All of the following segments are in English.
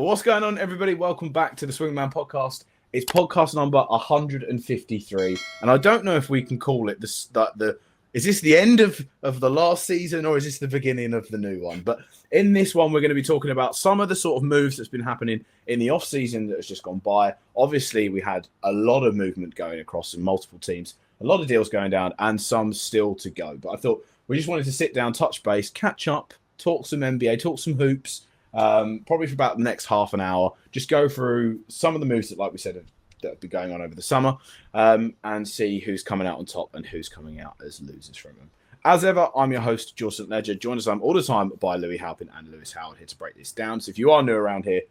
What's going on, everybody? Welcome back to the Swingman podcast. It's podcast number 153, and I don't know if we can call it the. Is this the end of the last season, or is this the beginning of the new one? But in this one, we're going to be talking about some of the sort of moves that's been happening in the off season that has just gone by. Obviously, we had a lot of movement going across in multiple teams, a lot of deals going down, and some still to go. But I thought we just wanted to sit down, touch base, catch up, talk some NBA, talk some hoops. Probably for about the next half an hour, just go through some of the moves that, like we said, that have been going on over the summer, and see who's coming out on top and who's coming out as losers from them. As ever, I'm your host, George St. Ledger, joined us all the time by Louis Halpin and Lewis Howard here to break this down. So if you are new around here,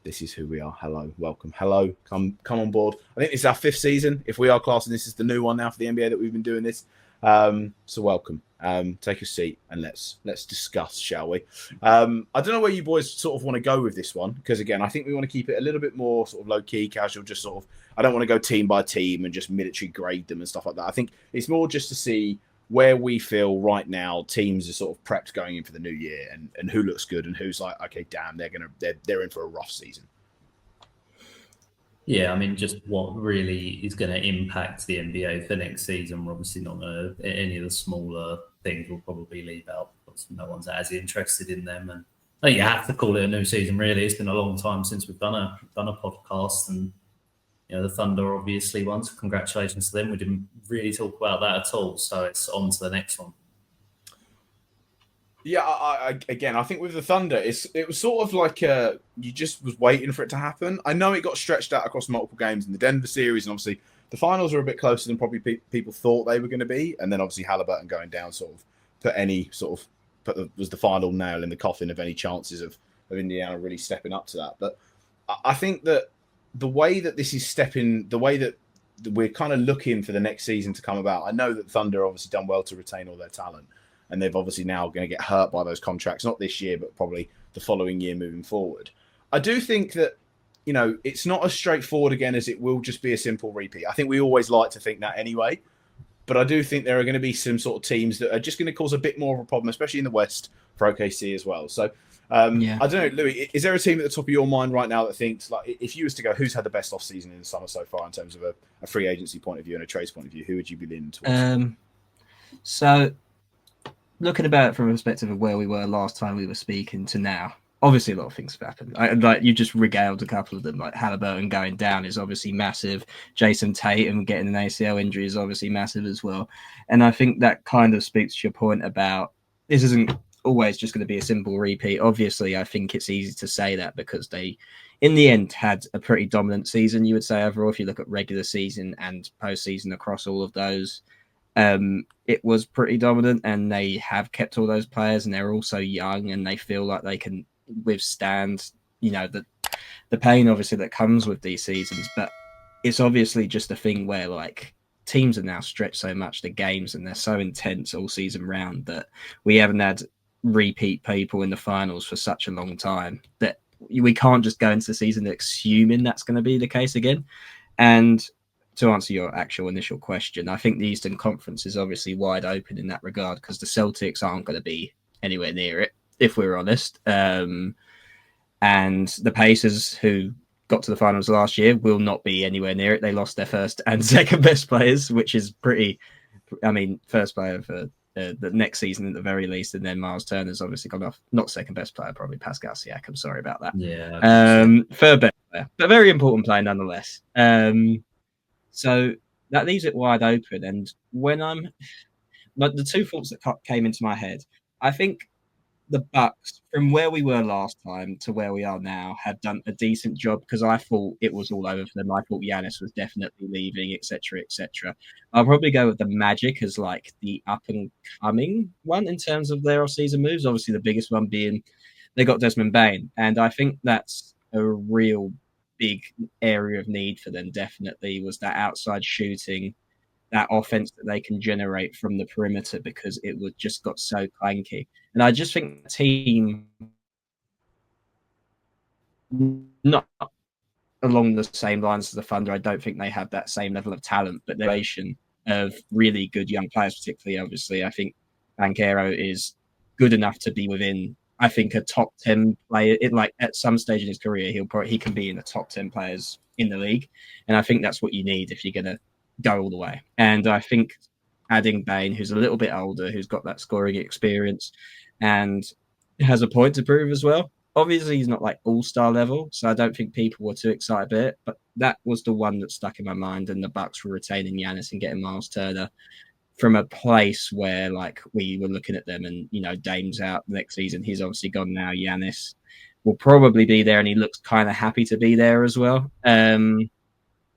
this is who we are. Hello, welcome. Hello, come on board. I think this is our 5th season. If we are classing this is the new one now for the NBA that we've been doing this. So welcome. Take a seat and let's discuss, shall we? I don't know where you boys sort of want to go with this one, because again, I think we want to keep it a little bit more sort of low key, casual, just sort of, I don't want to go team by team and just military grade them and stuff like that. I think it's more just to see where we feel right now teams are sort of prepped going in for the new year, and who looks good and who's like, okay, damn, they're in for a rough season. Yeah, I mean, just what really is going to impact the NBA for next season. We're obviously not going to, any of the smaller things we'll probably leave out because no one's as interested in them. And you have to call it a new season, really. It's been a long time since we've done a podcast, and the Thunder obviously won. So congratulations to them. We didn't really talk about that at all, so it's on to the next one. Yeah, I think with the Thunder, it was sort of like you just was waiting for it to happen. I know it got stretched out across multiple games in the Denver series, and obviously the finals were a bit closer than probably people thought they were going to be. And then obviously Halliburton going down sort of was the final nail in the coffin of any chances of Indiana really stepping up to that. But I think that the way that this is stepping, the way that we're kind of looking for the next season to come about, I know that Thunder obviously done well to retain all their talent. And they've obviously now going to get hurt by those contracts, not this year, but probably the following year moving forward. I do think that, it's not as straightforward again as it will just be a simple repeat. I think we always like to think that anyway. But I do think there are going to be some sort of teams that are just going to cause a bit more of a problem, especially in the West for OKC as well. So, I don't know, Louis, is there a team at the top of your mind right now that thinks, like, if you was to go, who's had the best offseason in the summer so far in terms of a free agency point of view and a trades point of view, who would you be leaning towards? So, looking about it from a perspective of where we were last time we were speaking to now, obviously a lot of things have happened. Like you just regaled a couple of them, like Halliburton going down is obviously massive. Jason Tatum getting an ACL injury is obviously massive as well. And I think that kind of speaks to your point about this isn't always just going to be a simple repeat. Obviously, I think it's easy to say that because they, in the end, had a pretty dominant season, you would say, overall, if you look at regular season and postseason across all of those. It was pretty dominant, and they have kept all those players, and they're also young, and they feel like they can withstand, the pain obviously that comes with these seasons. But it's obviously just a thing where like teams are now stretched so much the games, and they're so intense all season round that we haven't had repeat people in the finals for such a long time that we can't just go into the season assuming that's going to be the case again. And to answer your actual initial question, I think the Eastern Conference is obviously wide open in that regard because the Celtics aren't going to be anywhere near it, if we're honest. And the Pacers, who got to the finals last year, will not be anywhere near it. They lost their first and second best players, which is first player for the next season at the very least. And then Miles Turner's obviously gone off. Not second best player, probably Pascal Siakam. Sorry about that. Yeah. Third best player, but very important player nonetheless. So that leaves it wide open. And when the two thoughts that came into my head, I think the Bucks, from where we were last time to where we are now, have done a decent job because I thought it was all over for them. I thought Giannis was definitely leaving, etc., etc. I'll probably go with the Magic as like the up and coming one in terms of their off-season moves. Obviously, the biggest one being they got Desmond Bane, and I think that's a real big area of need for them. Definitely was that outside shooting, that offense that they can generate from the perimeter because it would just got so clanky. And I just think the team, not along the same lines as the Thunder, I don't think they have that same level of talent, but the relation of really good young players, particularly, obviously, I think Banchero is good enough to be within I think a top 10 player, at some stage in his career, he can be in the top 10 players in the league. And I think that's what you need if you're going to go all the way. And I think adding Bain, who's a little bit older, who's got that scoring experience and has a point to prove as well. Obviously, he's not like all-star level, so I don't think people were too excited about it. But that was the one that stuck in my mind, and the Bucks were retaining Giannis and getting Miles Turner from a place where like we were looking at them and, Dame's out next season. He's obviously gone now. Giannis will probably be there, and he looks kind of happy to be there as well.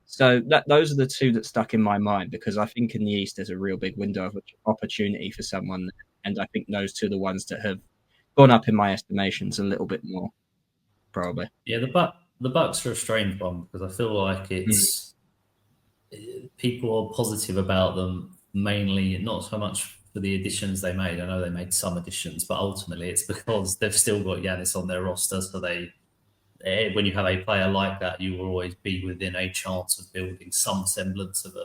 So those are the two that stuck in my mind, because I think in the East there's a real big window of opportunity for someone, and I think those two are the ones that have gone up in my estimations a little bit more, probably. Yeah, the Bucks are a strange one, because I feel like it's people are positive about them, mainly not so much for the additions they made. I know they made some additions, but ultimately it's because they've still got Giannis on their roster. So when you have a player like that, you will always be within a chance of building some semblance of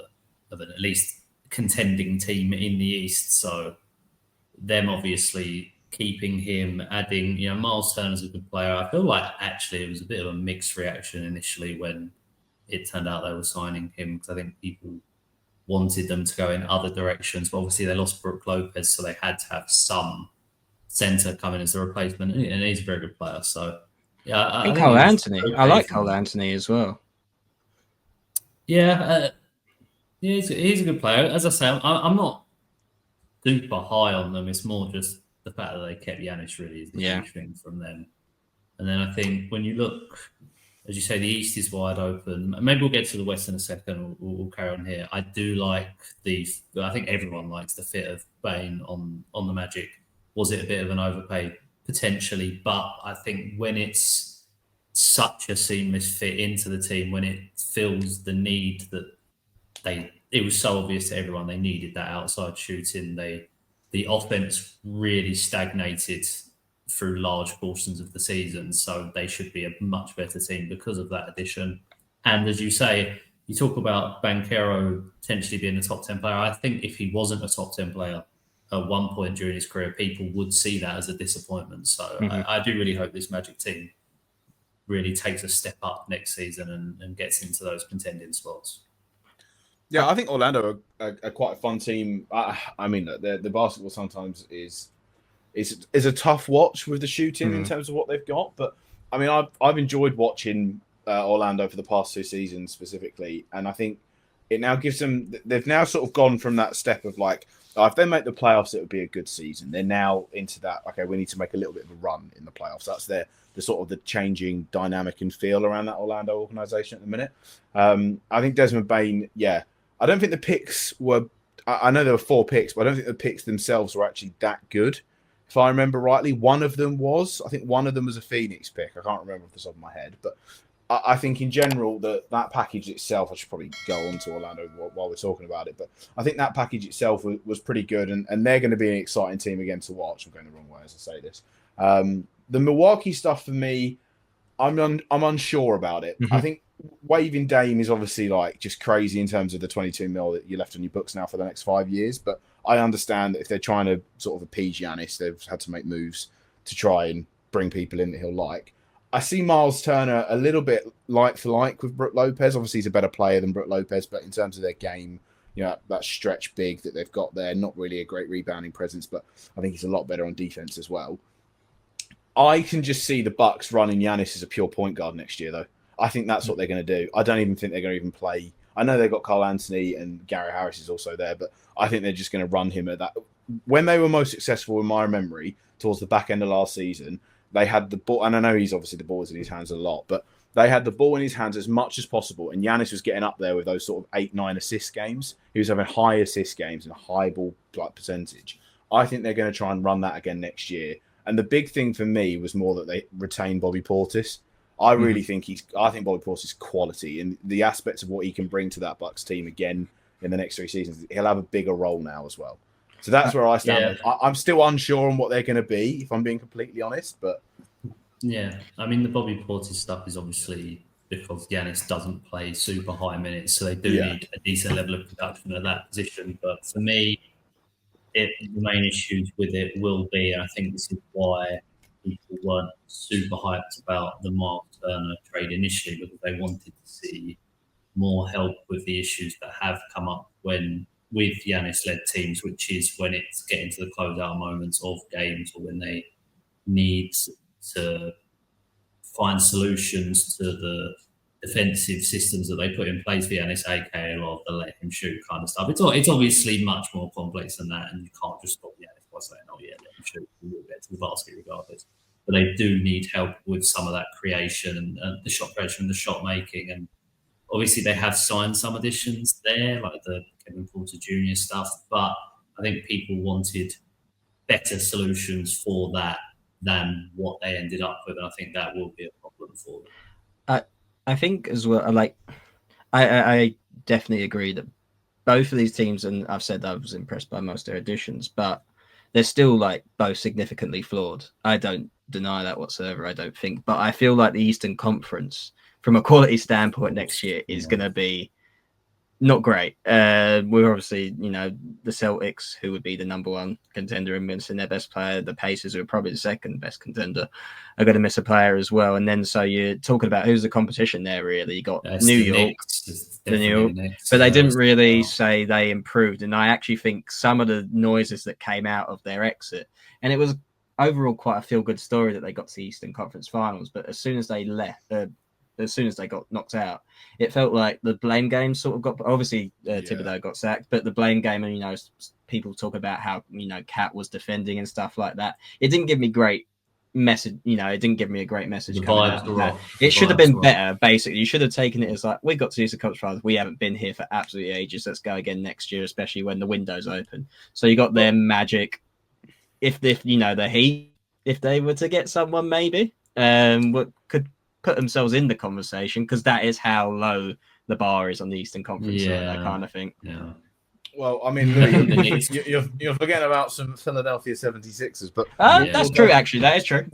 an at least contending team in the East. So them obviously keeping him, adding, Miles Turner's a good player. I feel like actually it was a bit of a mixed reaction initially when it turned out they were signing him, because I think people wanted them to go in other directions, but obviously they lost Brook Lopez, so they had to have some centre coming as a replacement, and he's a very good player. So yeah, I think Cole Anthony. Okay, I like Cole Anthony as well. Yeah, he's a good player. As I say, I'm not super high on them. It's more just the fact that they kept Giannis really is the huge thing from them. And then I think when you look, as you say, the East is wide open. Maybe we'll get to the West in a second. We'll carry on here. I do like I think everyone likes the fit of Bain on the Magic. Was it a bit of an overpay? Potentially, but I think when it's such a seamless fit into the team, when it fills the need that it was so obvious to everyone they needed that outside shooting. The offense really stagnated through large portions of the season, so they should be a much better team because of that addition. And as you say, you talk about Banchero potentially being a top 10 player. I think if he wasn't a top 10 player at one point during his career, people would see that as a disappointment. So I do really hope this Magic team really takes a step up next season and gets into those contending spots. Yeah, I think Orlando are quite a fun team. I mean, the basketball sometimes is a tough watch with the shooting in terms of what they've got. But I mean, I've enjoyed watching Orlando for the past 2 seasons specifically, and I think it now gives them. They've now sort of gone from that step of like, if they make the playoffs, it would be a good season. They're now into that. Okay, we need to make a little bit of a run in the playoffs. That's the sort of the changing dynamic and feel around that Orlando organization at the minute. I think Desmond Bain, yeah. I don't think the picks were. I know there were 4 picks, but I don't think the picks themselves were actually that good. If I remember rightly, one of them was. I think one of them was a Phoenix pick. I can't remember off the top of my head, but I think in general that package itself. I should probably go on to Orlando while we're talking about it, but I think that package itself was pretty good, and they're going to be an exciting team again to watch. I'm going the wrong way as I say this. The Milwaukee stuff for me, I'm unsure about it. I think waiving Dame is obviously like just crazy in terms of the 22 mil that you left on your books now for the next 5 years. But I understand that if they're trying to sort of appease Giannis, they've had to make moves to try and bring people in that he'll like. I see Miles Turner a little bit like for like with Brook Lopez. Obviously, he's a better player than Brook Lopez, but in terms of their game, that stretch big that they've got there, not really a great rebounding presence, but I think he's a lot better on defense as well. I can just see the Bucks running Giannis as a pure point guard next year, though. I think that's what they're going to do. I don't even think they're going to even play. I know they've got Cole Anthony and Gary Harris is also there, but I think they're just going to run him at that. When they were most successful, in my memory, towards the back end of last season, they had the ball, and I know he's obviously the ball is in his hands a lot, but they had the ball in his hands as much as possible, and Giannis was getting up there with those sort of 8-9 assist games. He was having high assist games and a high ball percentage. I think they're going to try and run that again next year. And the big thing for me was more that they retain Bobby Portis. I really think I think Bobby Portis is quality, and the aspects of what he can bring to that Bucks team again in the next 3 seasons. He'll have a bigger role now as well. So that's where I stand. Yeah. I'm still unsure on what they're going to be, if I'm being completely honest. But yeah, I mean, the Bobby Portis stuff is obviously because Giannis doesn't play super high minutes, so they do need a decent level of production at that position. But for me, the main issues with it will be, and I think this is why people weren't super hyped about the Mark Turner trade initially because they wanted to see more help with the issues that have come up with Giannis-led teams, which is when it's getting to the closeout moments of games or when they need to find solutions to the defensive systems that they put in place for Giannis, aka a lot of the let him shoot kind of stuff. It's obviously much more complex than that, and you can't just stop Giannis by saying, "Oh yeah, let him shoot. We will get to the basket regardless." But they do need help with some of that creation and the shot creation and the shot making. And obviously, they have signed some additions there, like the Kevin Porter Jr. stuff. But I think people wanted better solutions for that than what they ended up with. And I think that will be a problem for them. I think as well, like, I definitely agree that both of these teams, and I've said that I was impressed by most of their additions, but they're still like both significantly flawed. I don't deny that whatsoever, I don't think. But I feel like the Eastern Conference, from a quality standpoint next year, is going to be not great. We're obviously, the Celtics, who would be the number one contender and missing their best player. The Pacers, who are probably the second best contender, are going to miss a player as well. And then so you're talking about who's the competition there, really. You got New York, but they didn't really say they improved. And I actually think some of the noises that came out of their exit, and it was overall quite a feel-good story that they got to the Eastern Conference Finals, but as soon as they left, as soon as they got knocked out, it felt like the blame game sort of got. Obviously, Thibodeau got sacked, but the blame game, and people talk about how Cat was defending and stuff like that. It didn't give me great message. It didn't give me a great message coming out of that. It should have been better. Basically, you should have taken it as like, we got to use the Conference Finals. We haven't been here for absolutely ages. Let's go again next year, especially when the window's open. So you got their Magic. If the Heat, if they were to get someone, maybe could put themselves in the conversation, because that is how low the bar is on the Eastern Conference, that kind of thing. Yeah. Well, I mean, Louis, you're forgetting about some Philadelphia 76ers, but that's true. Actually, that is true.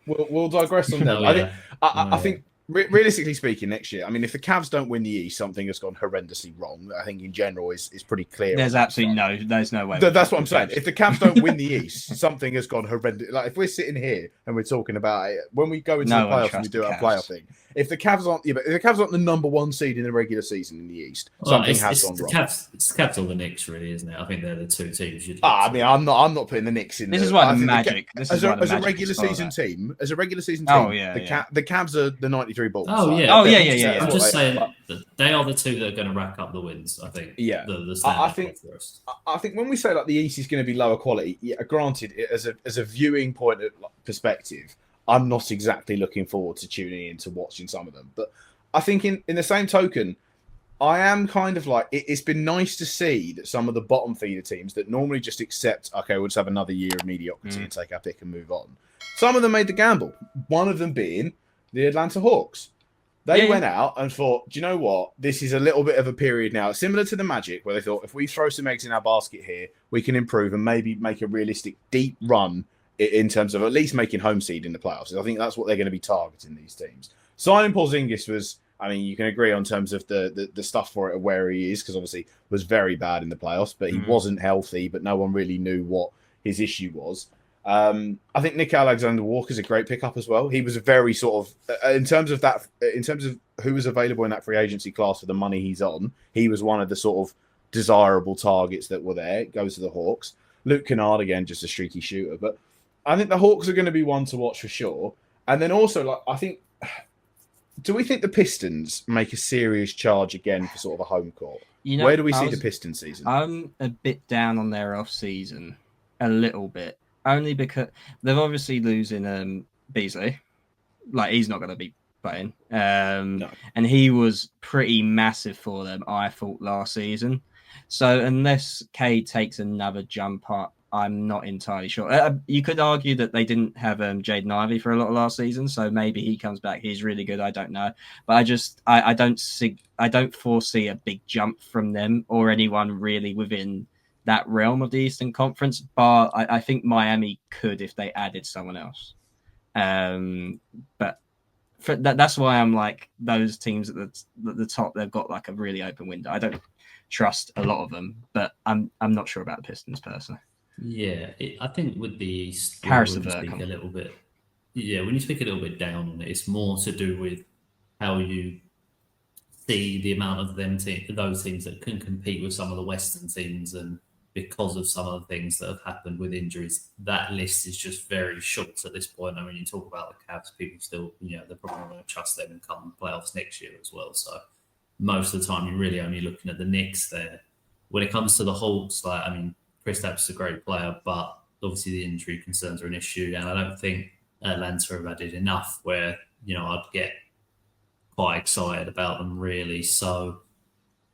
We'll digress on them. I think realistically speaking, next year, I mean, if the Cavs don't win the East, something has gone horrendously wrong. I think in general is pretty clear. There's no way. That's what I'm saying. If the Cavs don't win the East, something has gone horrendous. Like if we're sitting here and we're talking about it, when we go into the playoffs and we do our playoff thing, if the Cavs aren't, if the Cavs aren't the number one seed in the regular season in the East, something has gone wrong. It's the Cavs or the Knicks, really, isn't it? I think they're the two teams. I mean, I'm not putting the Knicks in. This is why the Magic. As a regular season team, the Cavs are the 93 Bulls. Yeah. I'm just saying that they are the two that are going to rack up the wins. I think. Yeah, I think when we say like the East is going to be lower quality, granted, as a viewing point of perspective, I'm not exactly looking forward to tuning in to watching some of them. But I think in the same token, I am kind of like, it's been nice to see that some of the bottom feeder teams that normally just accept, okay, we'll just have another year of mediocrity and take our pick and move on. Some of them made the gamble. One of them being the Atlanta Hawks. They went out and thought, do you know what? This is a little bit of a period now, similar to the Magic, where they thought, if we throw some eggs in our basket here, we can improve and maybe make a realistic deep run in terms of at least making home seed in the playoffs. I think that's what they're going to be targeting, these teams. Signing Porzingis was, I mean, you can agree on terms of the stuff for it, where he is, because obviously was very bad in the playoffs, but he wasn't healthy, but no one really knew what his issue was. I think Nick Alexander-Walker is a great pickup as well. He was a very sort of, in terms of who was available in that free agency class for the money he's on, he was one of the sort of desirable targets that were there. It goes to the Hawks. Luke Kennard, again, just a streaky shooter, but I think the Hawks are going to be one to watch for sure. And then also, do we think the Pistons make a serious charge again for sort of a home court? Where do we see the Pistons season? I'm a bit down on their off season, a little bit, only because they're obviously losing Beasley. Like, he's not going to be playing. No. And he was pretty massive for them, I thought, last season. So unless Cade takes another jump up, I'm not entirely sure. You could argue that they didn't have Jaden Ivey for a lot of last season, so maybe he comes back. He's really good. I don't know, but I don't foresee a big jump from them or anyone really within that realm of the Eastern Conference. But I think Miami could if they added someone else. But that's why I'm like, those teams at the top, they've got like a really open window. I don't trust a lot of them, but I'm not sure about the Pistons personally. Yeah, I think with the East, Harris a little bit when you speak a little bit down on it, it's more to do with how you see the amount of those teams that can compete with some of the Western teams, and because of some of the things that have happened with injuries, that list is just very short at this point. I mean, you talk about the Cavs, people still, they're probably going to trust them and come playoffs next year as well. So most of the time, you're really only looking at the Knicks there. When it comes to the Hawks, Kristaps is a great player, but obviously the injury concerns are an issue, and I don't think Atlanta have added enough where I'd get quite excited about them really. So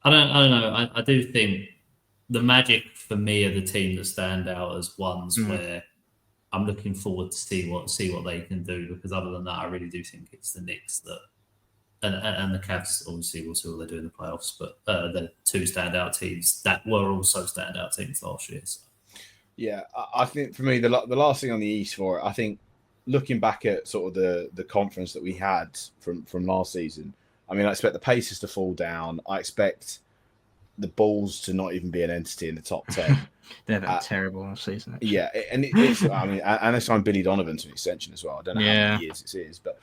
I don't know. I do think the Magic for me are the team that stand out as ones where I'm looking forward to see what they can do, because other than that, I really do think it's the Knicks that and the Cavs. Obviously, we'll see what they do in the playoffs, but the two standout teams that were also standout teams last year. So. Yeah, I think for me the last thing on the East for it, I think looking back at sort of the conference that we had from last season, I mean, I expect the Pacers to fall down. I expect the Bulls to not even be an entity in the top 10. They've had a terrible last season. Actually. Yeah, and it's I mean, and they signed Billy Donovan to an extension as well. I don't know how many years it is, but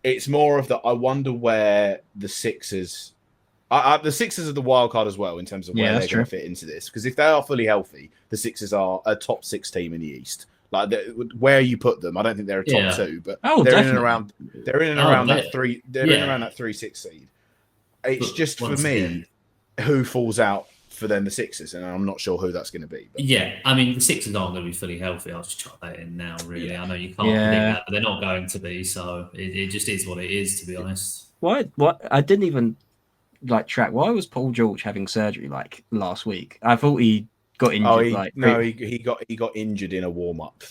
it's more of I wonder where the Sixers. The Sixers are the wild card as well in terms of where they're going to fit into this. Because if they are fully healthy, the Sixers are a top 6 team in the East. Like where you put them, I don't think they're a top 2, but they're in and around. They're in and around that 3. They're in around that 3-6 seed. It's just for me who falls out for them, the Sixers, and I'm not sure who that's going to be. But. Yeah, I mean the Sixers aren't going to be fully healthy. I'll just chuck that in now. Really, I know you can't predict that, but they're not going to be. So it just is what it is, to be honest. What I didn't even track. Why was Paul George having surgery last week? I thought he got injured. He got injured in a warm up,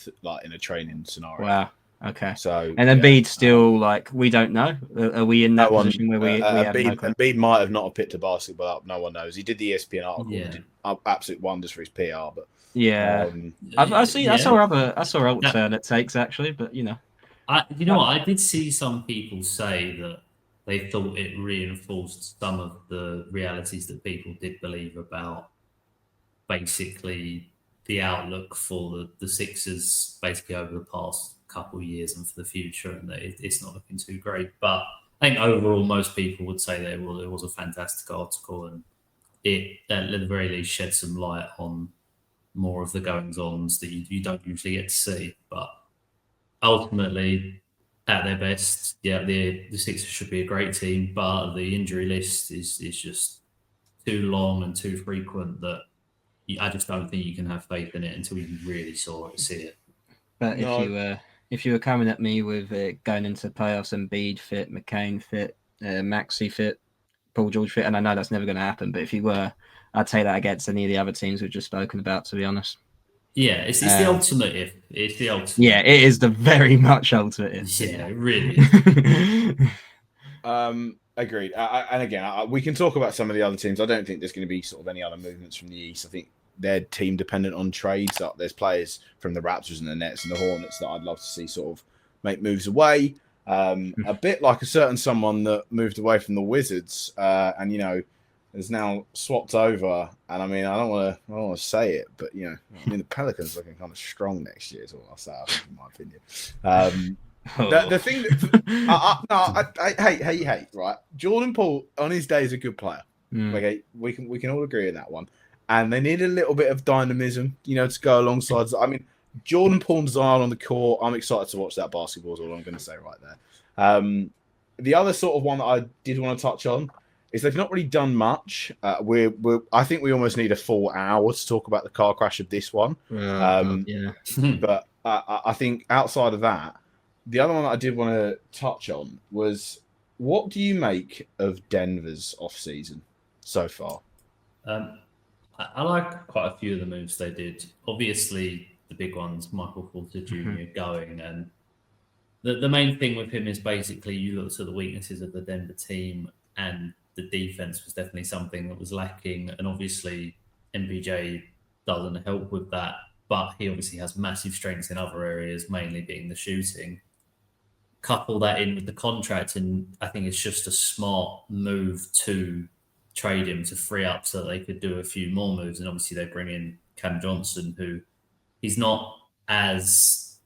in a training scenario. Wow. Okay. So and Embiid still we don't know. Are we in that position where we have Embiid might have not picked a basketball up. No one knows. He did the ESPN article. Yeah. Did absolute wonders for his PR. But I saw alternate takes actually, but I did see some people say that they thought it reinforced some of the realities that people did believe about basically the outlook for the Sixers basically over the past couple of years and for the future, and that it's not looking too great. But I think overall most people would say it was a fantastic article, and it at the very least shed some light on more of the goings-ons that you don't usually get to see. But ultimately, at their best, the Sixers should be a great team, but the injury list is just too long and too frequent that I just don't think you can have faith in it until you really see it. But if you were coming at me with going into playoffs, Embiid fit, McCain fit, Maxey fit, Paul George fit, and I know that's never going to happen, but if you were, I'd take that against any of the other teams we've just spoken about, to be honest. Yeah, it's the ultimate if. It's the ultimate. Yeah, it is the very much ultimate if. Yeah, it really is. Agreed. And again, we can talk about some of the other teams. I don't think there's going to be sort of any other movements from the East. I think they're team dependent on trades. There's players from the Raptors and the Nets and the Hornets that I'd love to see sort of make moves away. A bit like a certain someone that moved away from the Wizards and is now swapped over. And I mean, I don't want to say it, but the Pelicans looking kind of strong next year is all I'll say, in my opinion. The thing that hey, right? Jordan Poole on his day is a good player. Okay, we can all agree on that one. And they need a little bit of dynamism, to go alongside. I mean, Jordan Poole and Zion on the court. I'm excited to watch that basketball. Is all I'm going to say right there. The other sort of one that I did want to touch on is they've not really done much. I think we almost need a full hour to talk about the car crash of this one. But I think outside of that, the other one that I did want to touch on was, what do you make of Denver's off-season so far? I like quite a few of the moves they did. Obviously, the big ones, Michael Porter Jr. going, and the main thing with him is basically you look at the weaknesses of the Denver team, and the defense was definitely something that was lacking. And obviously, MPJ doesn't help with that, but he obviously has massive strengths in other areas, mainly being the shooting. Couple that in with the contract, and I think it's just a smart move to trade him to free up so that they could do a few more moves. And obviously they bring in Cam Johnson, who he's not as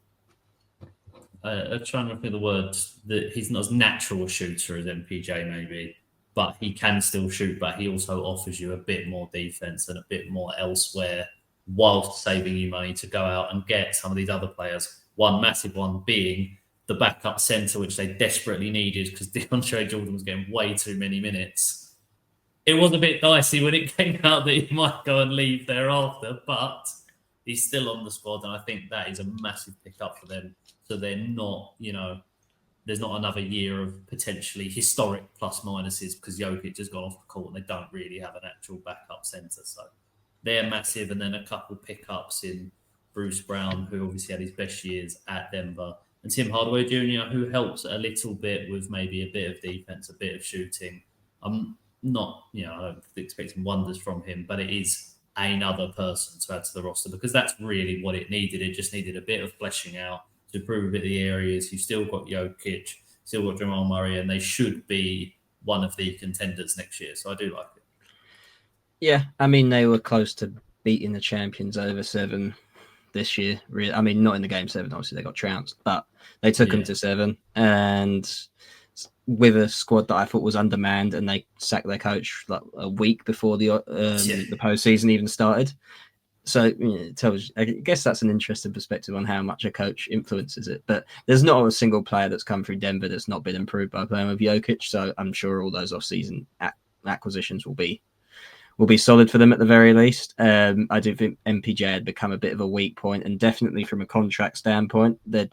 I'm trying to think of the word, that he's not as natural a shooter as MPJ maybe, but he can still shoot, but he also offers you a bit more defense and a bit more elsewhere whilst saving you money to go out and get some of these other players. One massive one being the backup centre, which they desperately needed because DeAndre Jordan was getting way too many minutes. It was a bit dicey when it came out that he might go and leave thereafter, but he's still on the squad, and I think that is a massive pickup for them. So they're not, there's not another year of potentially historic plus minuses because Jokic has gone off the court and they don't really have an actual backup centre. So they're massive, and then a couple pickups in Bruce Brown, who obviously had his best years at Denver, and Tim Hardaway Jr., who helps a little bit with maybe a bit of defense, a bit of shooting. I'm not, I don't expect wonders from him, but it is another person to add to the roster because that's really what it needed. It just needed a bit of fleshing out to improve a bit of the areas. You've still got Jokic, still got Jamal Murray, and they should be one of the contenders next year. So I do like it. Yeah, I mean, they were close to beating the champions over 7 this year. I mean, not in the game 7, obviously they got trounced, but they took them to 7, and with a squad that I thought was undermanned, and they sacked their coach like a week before the postseason even started. So it tells you, I guess that's an interesting perspective on how much a coach influences it. But there's not a single player that's come through Denver that's not been improved by playing with Jokic. So I'm sure all those off-season acquisitions will be solid for them at the very least. I do think MPJ had become a bit of a weak point, and definitely from a contract standpoint, that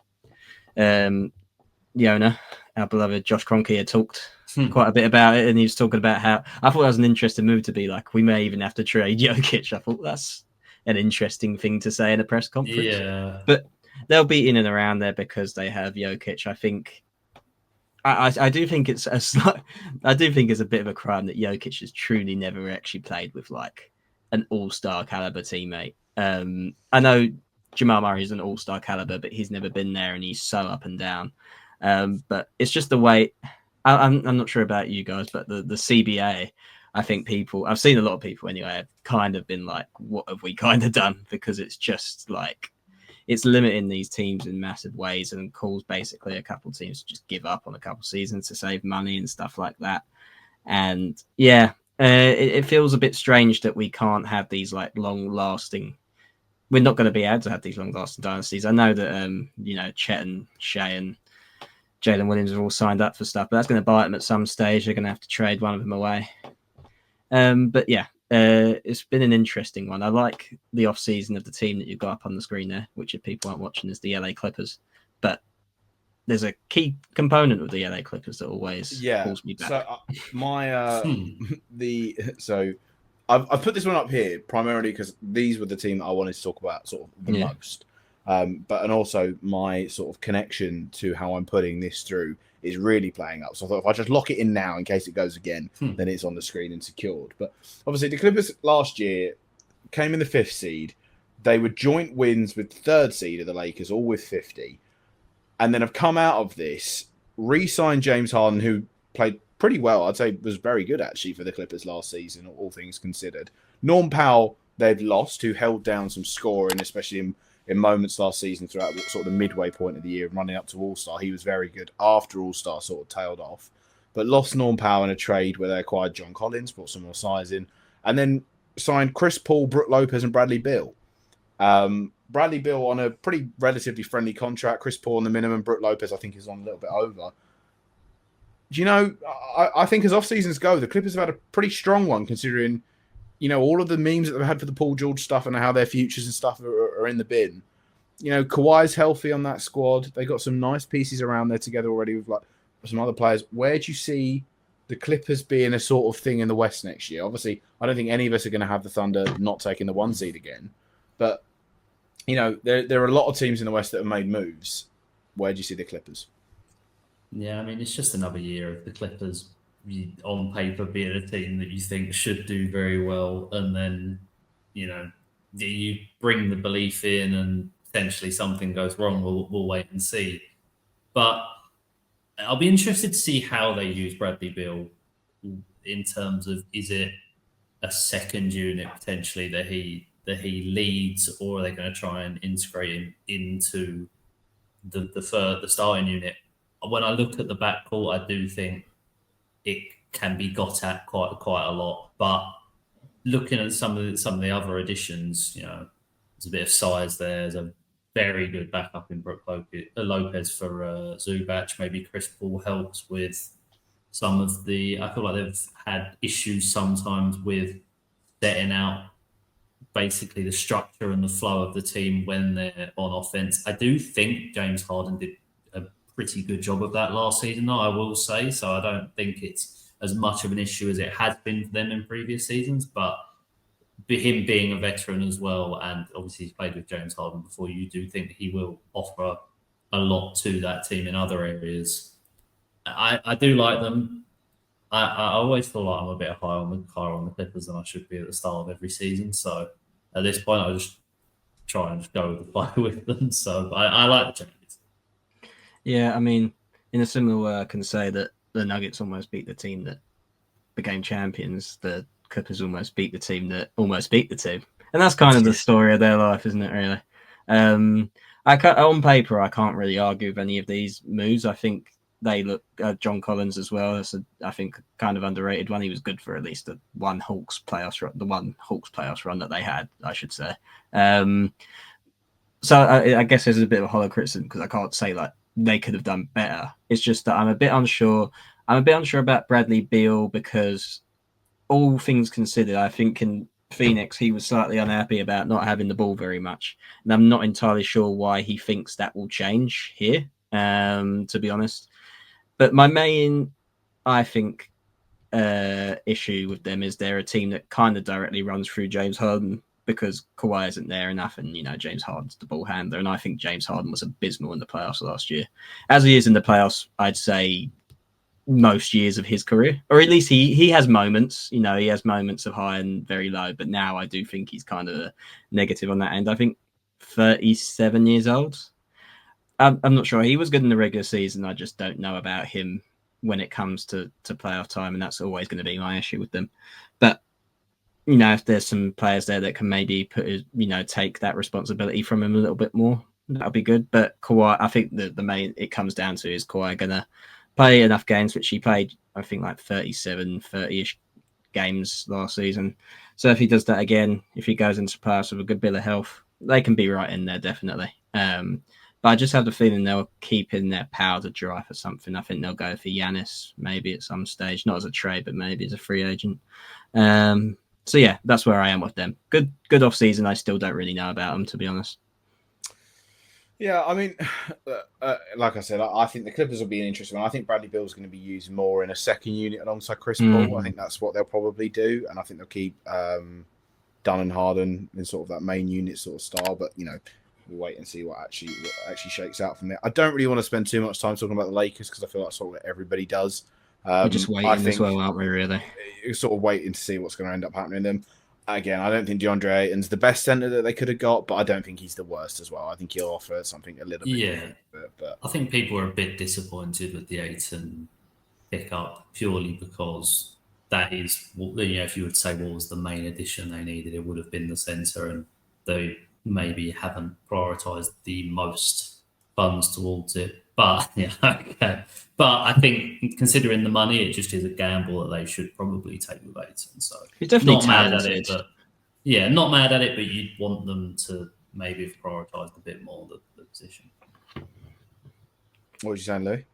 the owner, our beloved Josh Kroenke, had talked quite a bit about it, and he was talking about how I thought that was an interesting move to be like, we may even have to trade Jokic. I thought that's an interesting thing to say in a press conference. Yeah, but they'll be in and around there because they have Jokic. I think. I do think it's I do think it's a bit of a crime that Jokic has truly never actually played with like an all-star caliber teammate. I know Jamal Murray is an all-star caliber, but he's never been there, and he's so up and down. But it's just the way. I'm not sure about you guys, but the CBA, I think I've seen a lot of people anyway, have kind of been like, what have we kind of done? Because it's just like, it's limiting these teams in massive ways and calls basically a couple of teams to just give up on a couple of seasons to save money and stuff like that. And yeah, it feels a bit strange that we can't have these like long-lasting. We're not going to be able to have these long-lasting dynasties. I know that Chet and Shea and Jalen Williams are all signed up for stuff, but that's going to bite them at some stage. They're going to have to trade one of them away. But yeah. It's been an interesting one. I like the off-season of the team that you've got up on the screen there, which if people aren't watching is the LA Clippers. But there's a key component of the LA Clippers that always pulls me back. So I've put this one up here primarily because these were the team that I wanted to talk about sort of the most. And also my sort of connection to how I'm putting this through is really playing up. So I thought if I just lock it in now in case it goes again, then it's on the screen and secured. But obviously the Clippers last year came in the 5th seed. They were joint wins with the 3rd seed of the Lakers, all with 50. And then have come out of this, re-signed James Harden, who played pretty well. I'd say was very good actually for the Clippers last season, all things considered. Norm Powell, they've lost, who held down some scoring, especially in moments last season throughout sort of the midway point of the year running up to All-Star. He was very good after All-Star sort of tailed off. But lost Norm Powell in a trade where they acquired John Collins, brought some more size in, and then signed Chris Paul, Brook Lopez, and Bradley Beal. Bradley Beal on a pretty relatively friendly contract. Chris Paul on the minimum. Brook Lopez, I think, is on a little bit over. Do you know, I think as off-seasons go, the Clippers have had a pretty strong one considering all of the memes that they've had for the Paul George stuff and how their futures and stuff are in the bin. Kawhi's healthy on that squad. They got some nice pieces around there together already with like some other players. Where do you see the Clippers being a sort of thing in the West next year? Obviously, I don't think any of us are going to have the Thunder not taking the 1 seed again. But, there are a lot of teams in the West that have made moves. Where do you see the Clippers? Yeah, I mean, it's just another year of the Clippers on paper being a team that you think should do very well, and then you bring the belief in and potentially something goes wrong. We'll wait and see, but I'll be interested to see how they use Bradley Beal in terms of, is it a second unit potentially that he leads, or are they going to try and integrate him into the starting unit. When I look at the backcourt, I do think it can be got at quite a lot. But looking at some of the other additions, there's a bit of size there. There's a very good backup in Brook Lopez for Zubac. Maybe Chris Paul helps with some of the. I feel like they've had issues sometimes with setting out basically the structure and the flow of the team when they're on offense. I do think James Harden did a pretty good job of that last season, though, I will say. So I don't think it's as much of an issue as it has been for them in previous seasons. But him being a veteran as well, and obviously he's played with James Harden before, you do think he will offer a lot to that team in other areas. I do like them. I always feel like I'm a bit higher on the Clippers than I should be at the start of every season. So at this point, I just try and just go with the fire with them. So I like the changes. Yeah, I mean, in a similar way, I can say that the Nuggets almost beat the team that became champions. The Clippers almost beat the team that almost beat the team. And that's kind of the story of their life, isn't it, really? On paper, I can't really argue with any of these moves. I think they look John Collins as well. That's I think kind of underrated one. He was good for at least the one Hawks playoffs run that they had, I should say. So I guess there's a bit of a hollow criticism because I can't say like they could have done better. It's just that I'm a bit unsure. I'm a bit unsure about Bradley Beal because all things considered, I think in Phoenix he was slightly unhappy about not having the ball very much, and I'm not entirely sure why he thinks that will change here. To be honest. But my main, I think, issue with them is they're a team that kind of directly runs through James Harden because Kawhi isn't there enough, and James Harden's the ball handler, and I think James Harden was abysmal in the playoffs last year, as he is in the playoffs. I'd say most years of his career, or at least he has moments. He has moments of high and very low, but now I do think he's kind of negative on that end. I think 37 years old. I'm not sure. He was good in the regular season. I just don't know about him when it comes to playoff time, and that's always going to be my issue with them. But if there's some players there that can maybe take that responsibility from him a little bit more, that'll be good. But Kawhi, I think the main it comes down to is Kawhi going to play enough games, which he played, I think, like 30-ish games last season. So if he does that again, if he goes into playoffs with a good bit of health, they can be right in there, definitely. But I just have the feeling they'll keep in their powder dry for something. I think they'll go for Giannis maybe at some stage, not as a trade, but maybe as a free agent. So yeah, that's where I am with them. Good off season. I still don't really know about them, to be honest. Yeah, I mean, like I said, I think the Clippers will be an interesting one. I think Bradley Beal's going to be used more in a second unit alongside Chris Paul. I think that's what they'll probably do, and I think they'll keep Dunn and Harden in sort of that main unit sort of style. But we'll wait and see what actually shakes out from there. I don't really want to spend too much time talking about the Lakers because I feel like sort of what everybody does. We're just waiting as well, aren't we, really? Sort of waiting to see what's going to end up happening to them. Again, I don't think DeAndre Ayton's the best center that they could have got, but I don't think he's the worst as well. I think he'll offer something a little bit different. But I think people are a bit disappointed with the Ayton pickup purely because that is, if you would say what was the main addition they needed, it would have been the center, and they maybe haven't prioritized the most funds towards it. But okay. But I think considering the money, it just is a gamble that they should probably take with Ayton. So he's definitely not mad at it, but not mad at it. But you'd want them to maybe have prioritized a bit more the position. What was you saying, Louis?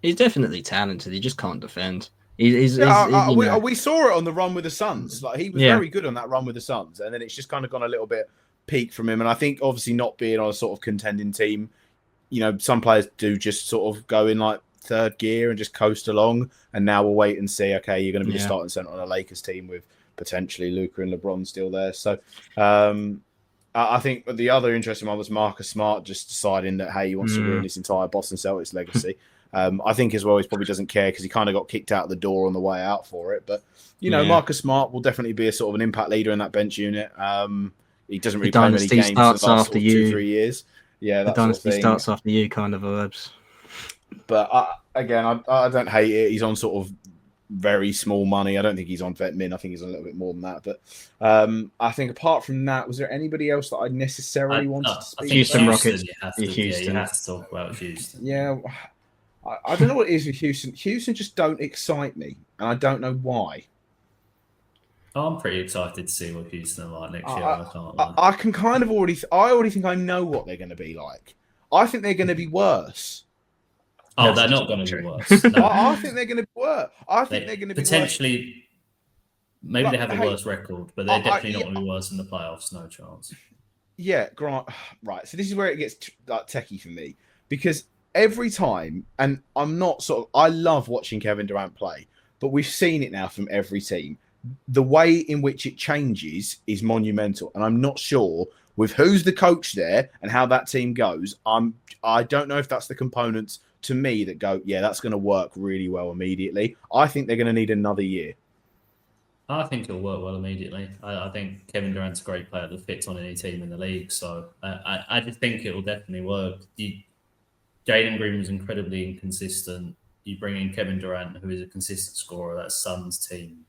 He's definitely talented. He just can't defend. We saw it on the run with the Suns. Like he was very good on that run with the Suns, and then it's just kind of gone a little bit peak from him. And I think obviously not being on a sort of contending team, some players do just sort of go in like third gear and just coast along. And now we'll wait and see. Okay, you're going to be the starting center on a Lakers team with potentially Luka and LeBron still there. So I think the other interesting one was Marcus Smart just deciding that, hey, he wants to ruin this entire Boston Celtics legacy. I think as well, he probably doesn't care because he kind of got kicked out the door on the way out for it. But, Marcus Smart will definitely be a sort of an impact leader in that bench unit. He doesn't really play many games for the last sort of 2-3 years. Yeah, that the dynasty sort of thing. Starts after you kind of vibes. But again, I don't hate it. He's on sort of very small money. I don't think he's on vet min. I think he's a little bit more than that. But I think apart from that, was there anybody else that I necessarily wanted to speak Houston about? Rockets. You have to talk about Houston. Yeah, I don't know what it is with Houston. Houston just don't excite me, and I don't know why. I'm pretty excited to see what Houston are like next year. I can kind of already think I know what they're going to be like. I think they're going to be worse. Oh, they're not going to be worse. No. I think they're going to be worse. I think they're going to be potentially. Maybe they have a worse record, but they're definitely not going to be worse in the playoffs. No chance. Yeah, Grant. Right. So this is where it gets techie for me, because every time, and I love watching Kevin Durant play, but we've seen it now from every team. The way in which it changes is monumental, and I'm not sure with who's the coach there and how that team goes. I don't know if that's the components to me that go, yeah, that's going to work really well immediately. I think they're going to need another year. I think it'll work well immediately. I think Kevin Durant's a great player that fits on any team in the league, so I just think it will definitely work. Jalen Green was incredibly inconsistent. You bring in Kevin Durant, who is a consistent scorer. That Suns team,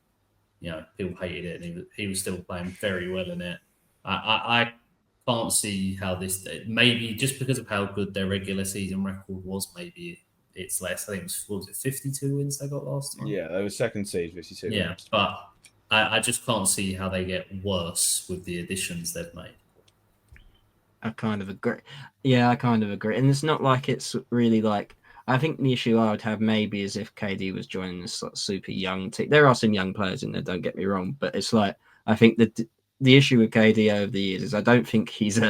people hated it, and he was still playing very well in it. I can't see how this, maybe just because of how good their regular season record was, maybe it's less. I think it was 52 wins they got last time? Yeah, they were second seed, 52 Yeah, wins. but I just can't see how they get worse with the additions they've made. I kind of agree. Yeah, I kind of agree. And it's not like it's really like, I think the issue I would have maybe is if KD was joining this sort of super young team. There are some young players in there, don't get me wrong, but it's like, I think that the issue with KD over the years is I don't think he's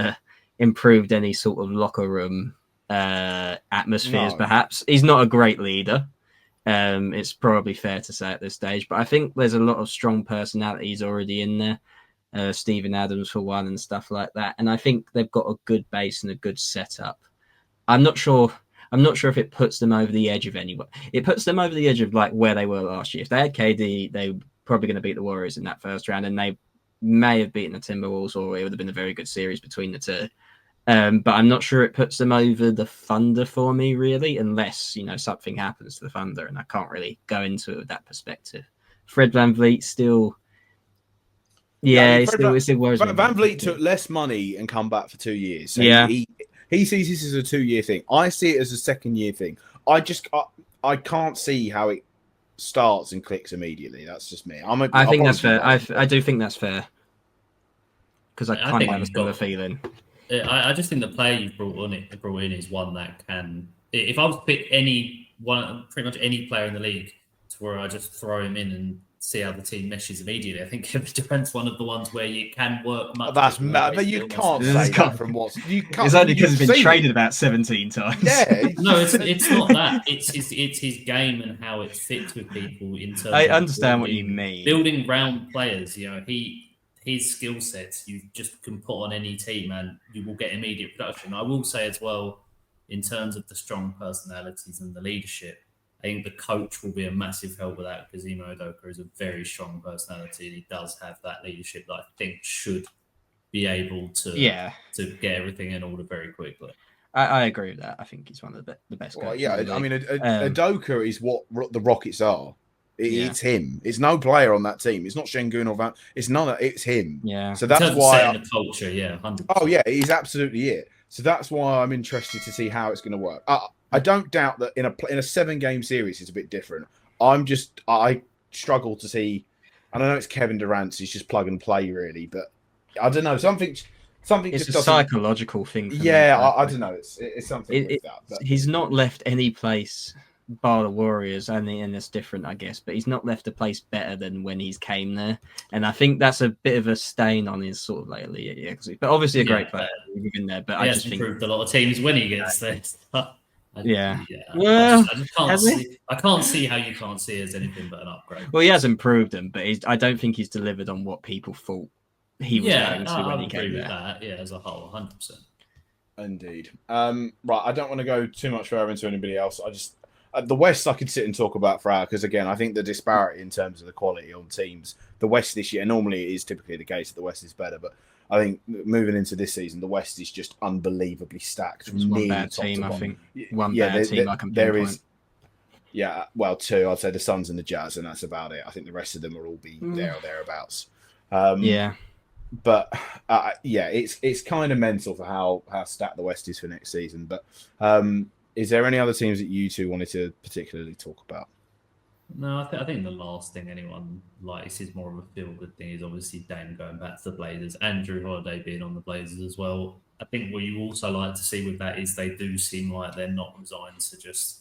improved any sort of locker room atmospheres, perhaps. He's not a great leader. It's probably fair to say at this stage, but I think there's a lot of strong personalities already in there. Steven Adams for one and stuff like that. And I think they've got a good base and a good setup. I'm not sure if it puts them over the edge of anyone. It puts them over the edge of like where they were last year. If they had KD, they were probably going to beat the Warriors in that first round, and they may have beaten the Timberwolves, or it would have been a very good series between the two. But I'm not sure it puts them over the Thunder for me, really, unless, something happens to the Thunder, and I can't really go into it with that perspective. Fred VanVleet still... Yeah, it still worries me. VanVleet took less money and come back for 2 years. So yeah. He sees this as a 2-year thing. I see it as a second-year thing. I can't see how it starts and clicks immediatly. That's just me. I think that's fair. I do think that's fair. Because I kind of have a similar feeling. I just think the player you've brought in is one that can... If I was to pick pretty much any player in the league to where I just throw him in and see how the team meshes immediately, I think Kevin Durant's one of the ones where you can work much. That's mad, but you can't say that from what you can't. It's only because he's been traded about 17 times. Yeah, no, it's not that. It's his game and how it fits with people. In terms, I understand what you mean. Building round players, his skill sets you just can put on any team and you will get immediate production. I will say as well, in terms of the strong personalities and the leadership, I think the coach will be a massive help with that, because Ime Udoka is a very strong personality and he does have that leadership that I think should be able to get everything in order very quickly. I agree with that. I think he's one of the best guys. Well, yeah, I mean, Udoka is what the Rockets are. It's him. It's no player on that team. It's not Şengün or Van. It's none. It's him. Yeah. So that's why the culture. Yeah. 100%. Oh yeah, he's absolutely it. So that's why I'm interested to see how it's going to work. I don't doubt that in a 7-game series it's a bit different. I struggle to see. And I know it's Kevin Durant, so he's just plug and play really, but I don't know something. It's a psychological thing. Yeah, I don't know. It's something like that. But he's not left any place bar the Warriors, and it's different, I guess. But he's not left a place better than when he's came there, and I think that's a bit of a stain on his sort of lately. Yeah, but obviously a great player within there. But I just think improved a lot of teams when he gets there. Well, I just can't see. I can't see how you can't see it as anything but an upgrade. Well, he has improved them, but I don't think he's delivered on what people thought he was going to when he came there. That. Yeah, as a whole, 100%. Indeed. Right, I don't want to go too much further into anybody else. I just the West I could sit and talk about for hours, because again, I think the disparity in terms of the quality on teams, the West this year, normally it is typically the case that the West is better, but I think moving into this season, the West is just unbelievably stacked. There's one bad team, I think. One bad team I can pinpoint. Yeah, well, two. I'd say the Suns and the Jazz, and that's about it. I think the rest of them will all be there or thereabouts. Yeah. But yeah, it's kind of mental for how stacked the West is for next season. But is there any other teams that you two wanted to particularly talk about? No, I think the last thing anyone likes is more of a feel-good thing is obviously Dame going back to the Blazers and Drew Holiday being on the Blazers as well. I think what you also like to see with that is they do seem like they're not resigned to just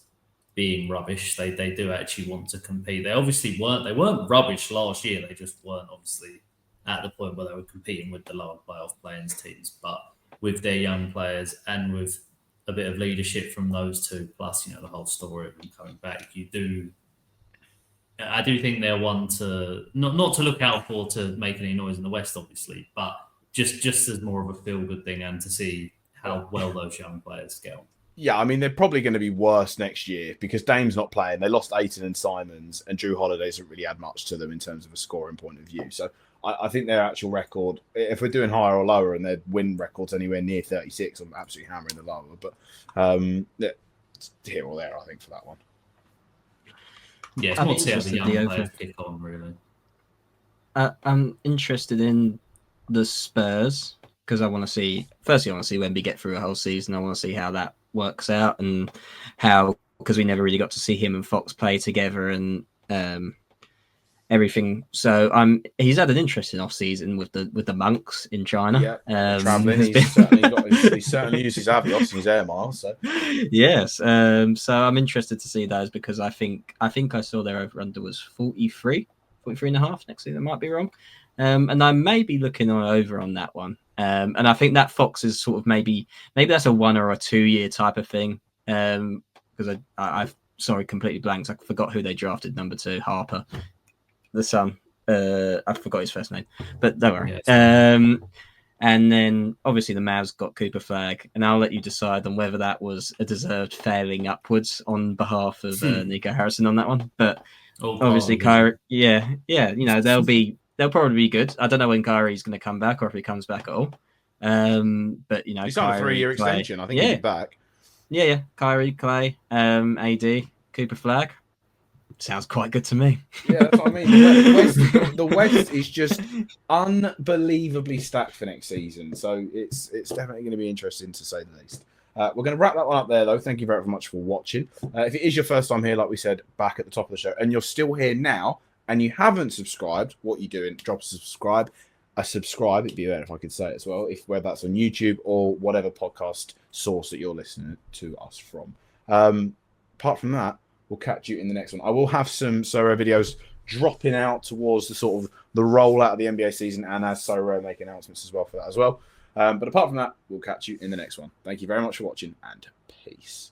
being rubbish. They do actually want to compete. They obviously weren't. They weren't rubbish last year. They just weren't obviously at the point where they were competing with the lower playoff players teams. But with their young players and with a bit of leadership from those two, plus the whole story of them coming back, I do think they're one to not to look out for to make any noise in the West, obviously, but just as more of a feel good thing and to see how well those young players get on. Yeah, I mean, they're probably going to be worse next year because Dame's not playing. They lost Ayton and Simons, and Drew Holiday hasn't really had much to them in terms of a scoring point of view. So I think their actual record, if we're doing higher or lower and their win record's anywhere near 36, I'm absolutely hammering the lower. But yeah, it's here or there, I think, for that one. Yeah, it's more to see how the young players kick on, really. I'm interested in the Spurs because I want to see, firstly, I want to see Wemby get through a whole season. I want to see how that works out and how, because we never really got to see him and Fox play together and everything. So he's had an interesting off season with the monks in China. Yeah, traveling. He's certainly used his Avios and his air miles. So. Yes. So I'm interested to see those because I think I saw their over under was 43 and a half next season. I might be wrong. And I may be looking over on that one. And I think that Fox is sort of maybe that's a 1 or a 2 year type of thing. Because I've completely blanked. I forgot who they drafted number 2, Harper, the son. I forgot his first name, but don't worry. Yes. And then obviously the Mavs got Cooper Flag, and I'll let you decide on whether that was a deserved failing upwards on behalf of Nico Harrison on that one. But obviously Kyrie, they'll probably be good. I don't know when Kyrie's going to come back or if he comes back at all. But he's on a 3-year extension. I think he'll be back. Yeah. Kyrie, Clay, AD, Cooper Flag. Sounds quite good to me. Yeah, that's what I mean. The West is just unbelievably stacked for next season. So it's definitely going to be interesting to say the least. We're going to wrap that one up there, though. Thank you very much for watching. If it is your first time here, like we said back at the top of the show, and you're still here now and you haven't subscribed, what are you doing? Drop a subscribe. It'd be better if I could say it as well, whether that's on YouTube or whatever podcast source that you're listening to us from. Apart from that, we'll catch you in the next one. I will have some Soro videos dropping out towards the sort of the rollout of the NBA season, and as Soro make announcements as well for that as well. But apart from that, we'll catch you in the next one. Thank you very much for watching, and peace.